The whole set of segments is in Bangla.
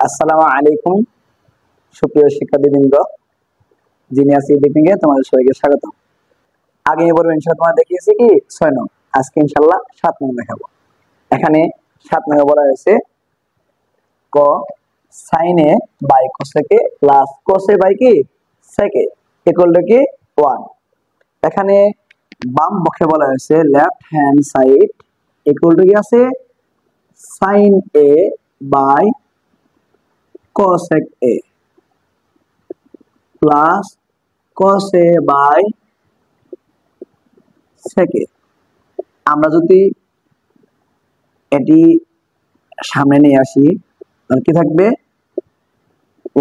আসসালামু আলাইকুম সুপ্রিয় শিক্ষার্থীবৃন্দ, জিনিয়াস এডুকেটিং এ তোমাদের সবাইকে স্বাগত। আগে পর্বে ইনশাআল্লাহ তোমাদের দেখিয়েছি কি 6 নং, আজকে ইনশাআল্লাহ 7 নং দেখাবো। এখানে 7 নং বলা হয়েছে ক sin a by cosec a plus cos a by কি sec a ইকুয়াল টু কি 1। এখানে বাম পক্ষে বলা হয়েছে left hand side equal to কি আছে sin a by cosec a plus cos a by sec a। আমরা যদি এটি সামনে নিয়ে আসি তাহলে কি থাকবে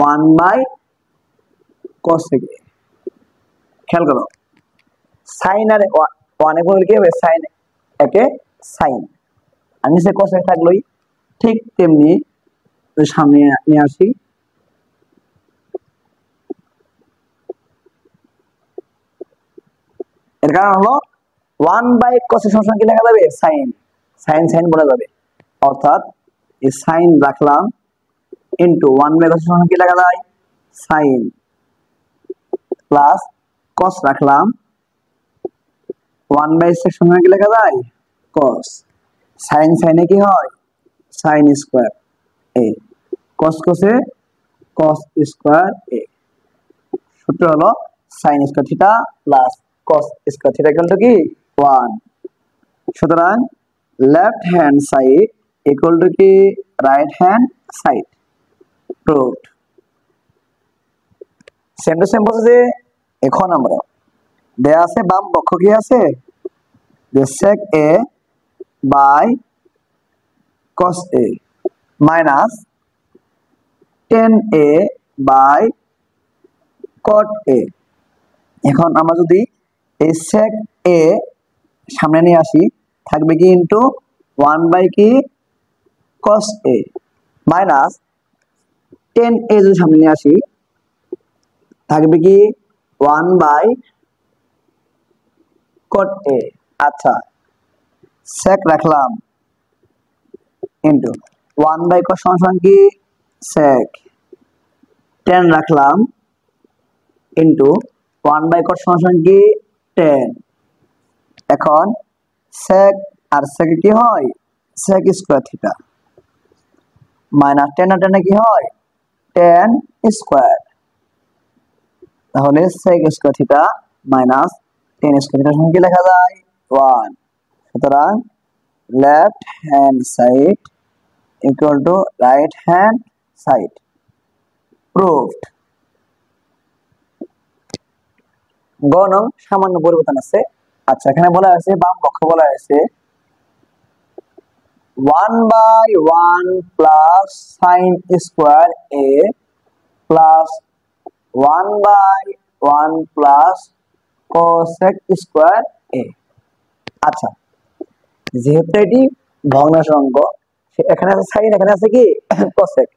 1 বাই cosec a। খেয়াল করো sin আর 1 এ গুণলে কি হবে sin একে sin আর নিচে cosec থাকলোই। ঠিক তেমনি সামনে নিয়ে আসি এর কারণ হলো 1 বাই cos এর সমান কি লেখা যাবে sin sin sin বলা যাবে, অর্থাৎ এই sin রাখলাম ইনটু 1 বাই cos এর সমান কি লেখা যায় sin প্লাস cos রাখলাম 1 বাই sec সমান কি লেখা যায় cos। sin sin এ কি হয় sin square a, cos cos এ cos স্কয়ার a। সূত্র হলো sin square theta plus cos square theta equal to কি 1। সুতরাং left hand side equal to কি right hand side, proved. Same to same প্রসেসে এখন আমরা দেয়া আছে বাম পক্ষ কি আছে যে sec a by cos a minus tan a by cot a। এখন আমরা যদি এই sec a সামনে নিয়ে আসি থাকবে কি ইনটু 1 বাই কি cos a minus tan a যদি সামনে নিয়ে আসি থাকবে কি 1 বাই cot a। আচ্ছা sec রাখলাম ইনটু 1 বাই cos সমান কি sec, tan রাখলাম ইনটু 1 বাই cot সমান কি tan। এখন sec আর sec কি হয় sec square theta minus tan আর tan কি হয় tan স্কয়ার। তাহলে sec square theta minus tan square theta সমান কি লেখা যায় 1। সুতরাং left hand side equal two right hand side, proved. গ নং সামান্য পরিবর্তন আছে। আচ্ছা এখানে বলা আছে বাম পক্ষ বলা আছে 1 by 1 plus sin square a plus 1 by 1 plus cosec square a। আচ্ছা যেহেতু এটি ভগ্নাংশ অঙ্ক এখানে আছে sin এখানে আছে কি cosec,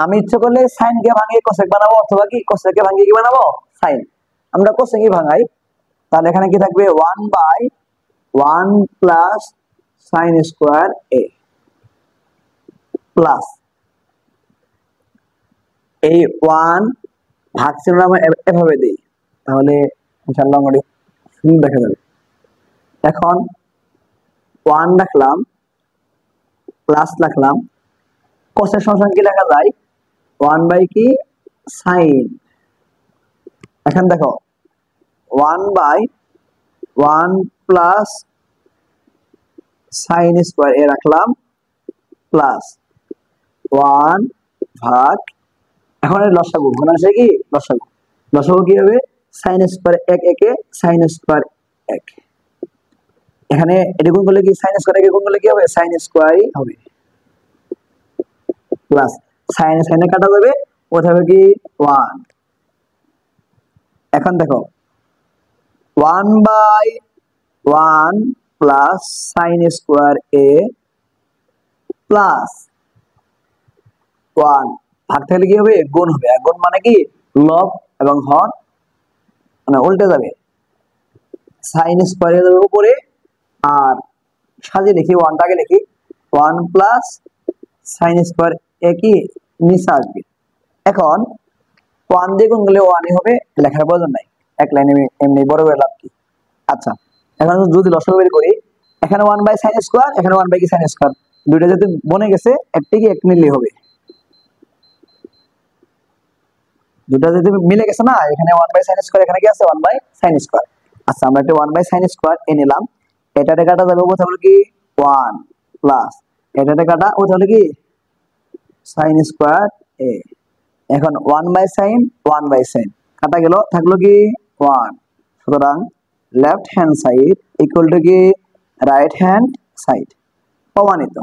আমি ইচ্ছে করলে sin কে ভাঙিয়ে cosec বানাবো অথবা কি cosec কে ভাঙিয়ে কি বানাবো sin। আমরা cosec কে ভাঙাই তাহলে এখানে কি থাকবে 1 by 1 plus sin square a plus এই 1 ভাগ চিহ্ন আমরা এভাবে দেই তাহলে ইনশাআল্লাহ আমাদের সুন্দর দেখা যাবে। এখন 1 রাখলাম প্লাস রাখলাম cos এর সমান কি লেখা যায় 1 বাই কি sin। এখন দেখো 1 by 1 plus sin square a রাখলাম প্লাস 1 ভাগ এখন এর লসাগু ভগ্নাংশে কি লসাগু, লসাগু কি হবে sin স্কয়ার 1 একে sin স্কয়ার 1। এখানে এটি গুণ করলে কি sin স্কয়ার 1 গুণ করলে কি হবে sin স্কয়ারই হবে প্লাস sin sin এ কাটা যাবে ওটা হবে কি 1। এখন দেখো 1 by 1 plus sin square a plus 1 ভাগ থাকলে কি হবে গুণ হবে, আর গুণ মানে কি লব এবং হর মানে উল্টে যাবে, sin স্কয়ার এর উপরে আর সাজিয়ে লিখি 1 টাকে লিখি 1 প্লাস sin স্কয়ার a কি নিচে আসবে। এখন 1 দিয়ে গুণ করলে 1 হবে, লেখার প্রয়োজন নাই, এক লাইনে এমনি বড় করে লাভ কি। আচ্ছা, এখন যদি লসাগু বের করি, এখানে 1/sin স্কয়ার, এখানে 1 কি sin স্কয়ার, দুইটা যদি বনে গেছে একটি কি এক মিললেই হবে, দুটা যদি মিলে গেছে না, এখানে 1/sin স্কয়ার, এখানে কি আছে 1/sin স্কয়ার। আচ্ছা, আমরা একটা 1/sin স্কয়ার এ নিলাম, এটাতে কাটা যাবে, কোথাও হলো কি 1 প্লাস এটাতে কাটা, কোথাও হলো কি sin স্কয়ার এ। এখন 1/sin 1/sin কাটা গেল, থাকলো কি 1। সুতরাং left hand side equal to কি রাইট হ্যান্ড সাইড, প্রমাণিত।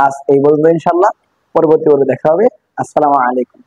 আজ এই পর্যন্ত, ইনশাআল্লাহ পরবর্তী পর্বে দেখা হবে। আসসালামু আলাইকুম।